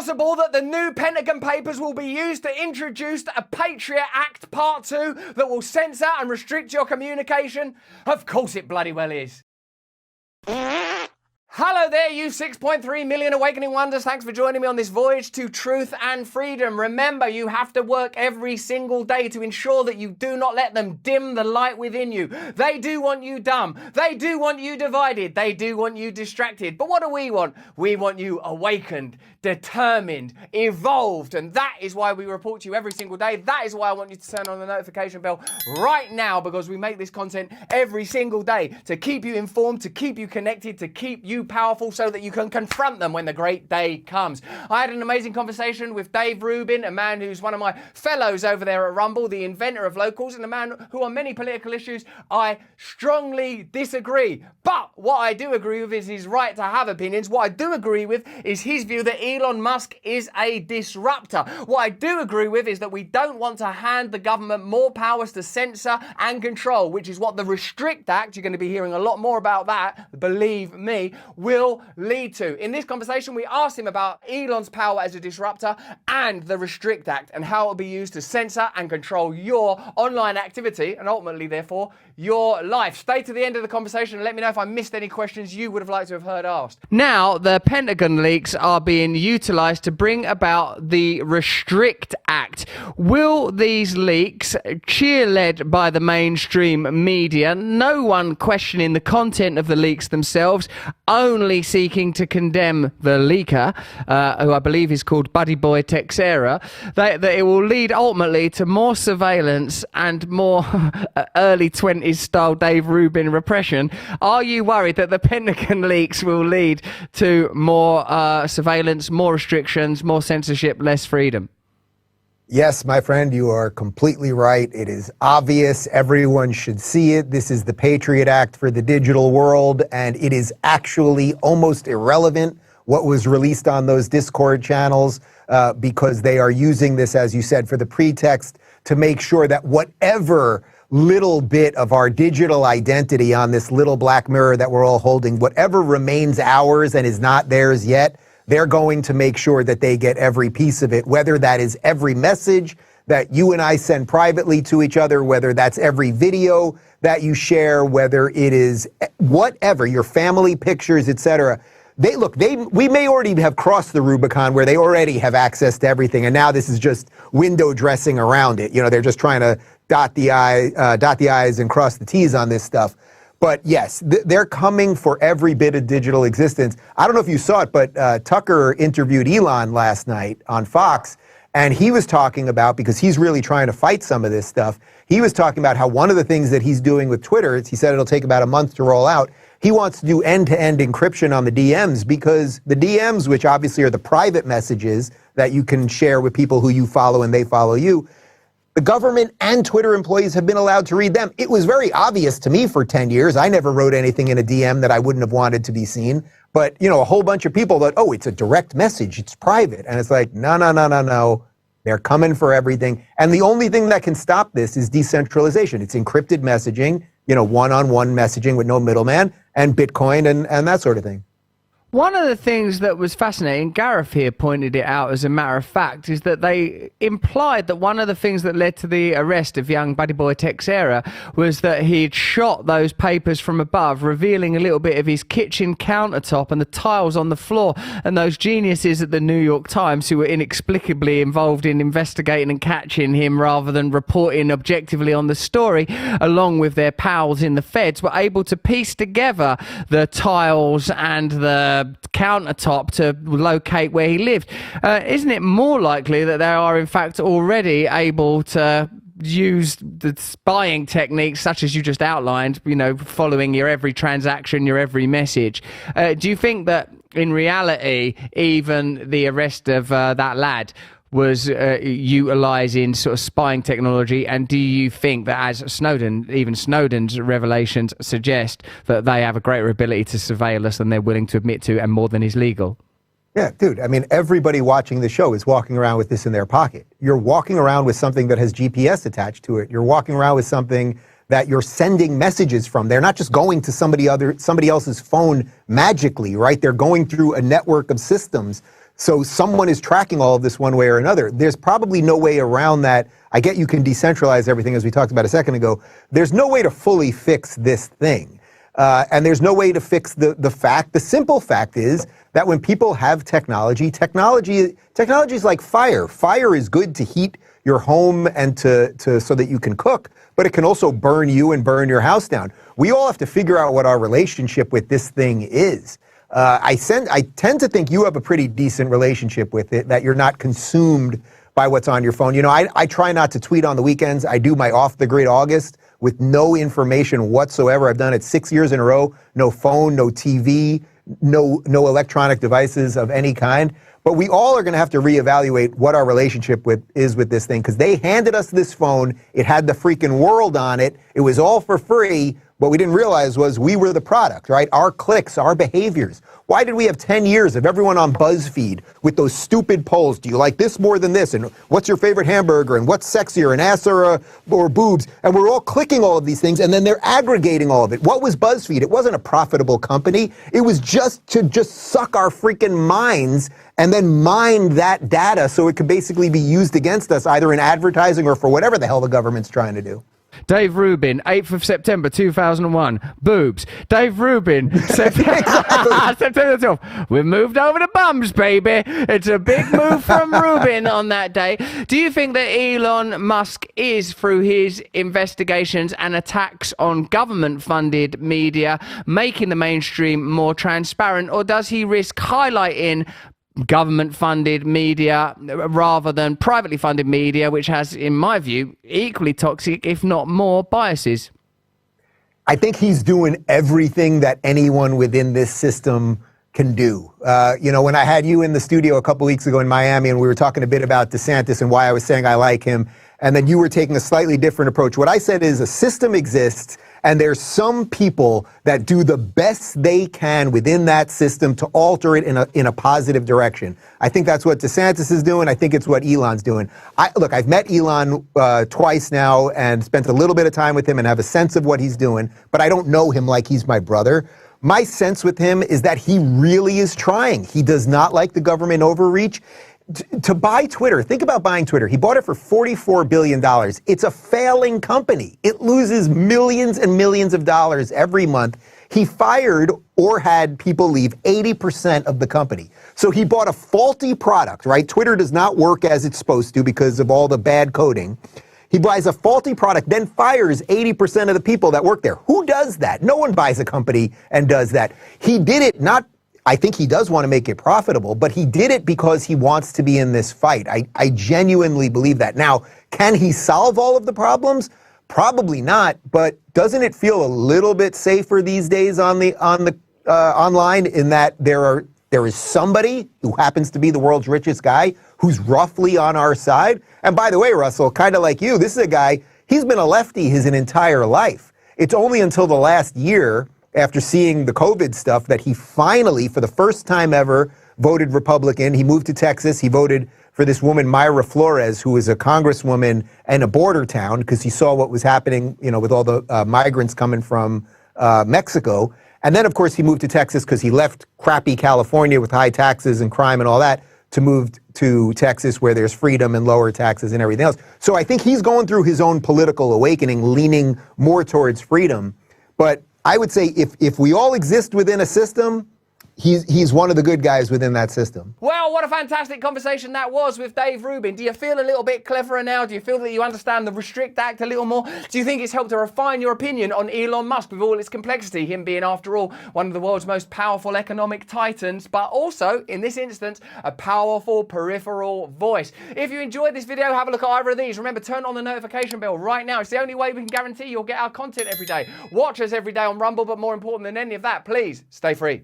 possible that the new Pentagon papers will be used to introduce a Patriot Act Part 2 that will censor and restrict your communication? Of course it bloody well is. Hello there, you 6.3 million awakening wonders. Thanks for joining me on this voyage to truth and freedom. Remember, you have to work every single day to ensure that you do not let them dim the light within you. They do want you dumb. They do want you divided. They do want you distracted. But what do we want? We want you awakened, determined, evolved. And that is why we report to you every single day. That is why I want you to turn on the notification bell right now, because we make this content every single day to keep you informed, to keep you connected, to keep you powerful so that you can confront them when the great day comes. I had an amazing conversation with Dave Rubin, a man who's one of my fellows over there at Rumble, the inventor of locals, and a man who on many political issues I strongly disagree. But what I do agree with is his right to have opinions. What I do agree with is his view that Elon Musk is a disruptor. What I do agree with is that we don't want to hand the government more powers to censor and control, which is what the Restrict Act, you're going to be hearing a lot more about that, believe me, will lead to. In this conversation, we asked him about Elon's power as a disruptor and the Restrict Act and how it will be used to censor and control your online activity and ultimately, therefore, your life. Stay to the end of the conversation and let me know if I missed any questions you would have liked to have heard asked. Now, the Pentagon leaks are being utilized to bring about the Restrict Act. Will these leaks, cheer-led by the mainstream media, no one questioning the content of the leaks themselves, only seeking to condemn the leaker, who I believe is called Buddy Boy Texera, that it will lead ultimately to more surveillance and more early 20s style Dave Rubin repression? Are you worried that the Pentagon leaks will lead to more surveillance, more restrictions, more censorship, less freedom? Yes, my friend, you are completely right. It is obvious. Everyone should see it. This is the Patriot Act for the digital world, and it is actually almost irrelevant what was released on those Discord channels because they are using this, as you said, for the pretext to make sure that whatever little bit of our digital identity on this little black mirror that we're all holding, whatever remains ours and is not theirs yet, they're going to make sure that they get every piece of it, whether that is every message that you and I send privately to each other, whether that's every video that you share, whether it is whatever, your family pictures, etc. We may already have crossed the Rubicon where they already have access to everything, and now this is just window dressing around it. You know, they're just trying to dot the I's and cross the T's on this stuff. But yes, they're coming for every bit of digital existence. I don't know if you saw it, but Tucker interviewed Elon last night on Fox, and he was talking about, because he's really trying to fight some of this stuff, he was talking about how one of the things that he's doing with Twitter, he said it'll take about a month to roll out, he wants to do end-to-end encryption on the DMs, because the DMs, which obviously are the private messages that you can share with people who you follow and they follow you, the government and Twitter employees have been allowed to read them. It was very obvious to me for 10 years. I never wrote anything in a DM that I wouldn't have wanted to be seen. But, you know, a whole bunch of people thought, oh, it's a direct message, it's private. And it's like, no. They're coming for everything. And the only thing that can stop this is decentralization. It's encrypted messaging, you know, one-on-one messaging with no middleman, and Bitcoin and that sort of thing. One of the things that was fascinating, Gareth here pointed it out as a matter of fact, is that they implied that one of the things that led to the arrest of young Buddy Boy Texera was that he'd shot those papers from above, revealing a little bit of his kitchen countertop and the tiles on the floor, and those geniuses at the New York Times who were inexplicably involved in investigating and catching him rather than reporting objectively on the story, along with their pals in the feds, were able to piece together the tiles and the countertop to locate where he lived. Isn't it more likely that they are in fact already able to use the spying techniques such as you just outlined, you know, following your every transaction, your every message? Do you think that in reality even the arrest of that lad was utilizing sort of spying technology? And do you think that, as even Snowden's revelations suggest, that they have a greater ability to surveil us than they're willing to admit to, and more than is legal? Yeah, dude, I mean, everybody watching the show is walking around with this in their pocket. You're walking around with something that has GPS attached to it. You're walking around with something that you're sending messages from. They're not just going to somebody else's phone magically, right? They're going through a network of systems. So someone is tracking all of this one way or another. There's probably no way around that. I get you can decentralize everything, as we talked about a second ago. There's no way to fully fix this thing. And there's no way to fix the simple fact is that when people have technology is like fire. Fire is good to heat your home and to so that you can cook, but it can also burn you and burn your house down. We all have to figure out what our relationship with this thing is. I tend to think you have a pretty decent relationship with it, that you're not consumed by what's on your phone. You know, I try not to tweet on the weekends. I do my off-the-grid August with no information whatsoever. I've done it 6 years in a row. No phone, no TV, no electronic devices of any kind. But we all are going to have to reevaluate what our relationship is with this thing, because they handed us this phone. It had the freaking world on it. It was all for free. What we didn't realize was we were the product, right? Our clicks, our behaviors. Why did we have 10 years of everyone on BuzzFeed with those stupid polls? Do you like this more than this? And what's your favorite hamburger? And what's sexier, an ass or boobs? And we're all clicking all of these things, and then they're aggregating all of it. What was BuzzFeed? It wasn't a profitable company. It was just to suck our freaking minds and then mine that data so it could basically be used against us, either in advertising or for whatever the hell the government's trying to do. Dave Rubin, 8th of September 2001. Boobs. Dave Rubin, September 12th. We've moved over to bums, baby. It's a big move from Rubin on that day. Do you think that Elon Musk is, through his investigations and attacks on government-funded media, making the mainstream more transparent, or does he risk highlighting government-funded media rather than privately funded media, which has, in my view, equally toxic, if not more, biases? I think he's doing everything that anyone within this system can do. You know, when I had you in the studio a couple weeks ago in Miami and we were talking a bit about DeSantis and why I was saying I like him, and then you were taking a slightly different approach. What I said is a system exists, and there's some people that do the best they can within that system to alter it in a positive direction. I think that's what DeSantis is doing. I think it's what Elon's doing. Look, I've met Elon twice now and spent a little bit of time with him and have a sense of what he's doing, but I don't know him like he's my brother. My sense with him is that he really is trying. He does not like the government overreach. To buy Twitter, think about buying Twitter. He bought it for $44 billion. It's a failing company. It loses millions and millions of dollars every month. He fired or had people leave 80% of the company. So he bought a faulty product, right? Twitter does not work as it's supposed to because of all the bad coding. He buys a faulty product, then fires 80% of the people that work there. Who does that? No one buys a company and does that. He did it not. I think he does want to make it profitable, but he did it because he wants to be in this fight. I genuinely believe that. Now, can he solve all of the problems? Probably not, but doesn't it feel a little bit safer these days on the online in that there is somebody who happens to be the world's richest guy who's roughly on our side? And by the way, Russell, kind of like you, this is a guy, he's been a lefty his entire life. It's only until the last year, after seeing the COVID stuff, that he finally, for the first time ever, voted Republican. He moved to Texas. He voted for this woman, Mayra Flores, who is a congresswoman in a border town, because he saw what was happening, you know, with all the migrants coming from Mexico. And then, of course, he moved to Texas because he left crappy California with high taxes and crime and all that to move to Texas, where there's freedom and lower taxes and everything else. So I think he's going through his own political awakening, leaning more towards freedom. But I would say if we all exist within a system, he's one of the good guys within that system. Well, what a fantastic conversation that was with Dave Rubin. Do you feel a little bit cleverer now? Do you feel that you understand the Restrict Act a little more? Do you think it's helped to refine your opinion on Elon Musk with all its complexity, him being, after all, one of the world's most powerful economic titans, but also, in this instance, a powerful peripheral voice? If you enjoyed this video, have a look at either of these. Remember, turn on the notification bell right now. It's the only way we can guarantee you'll get our content every day. Watch us every day on Rumble, but more important than any of that, please stay free.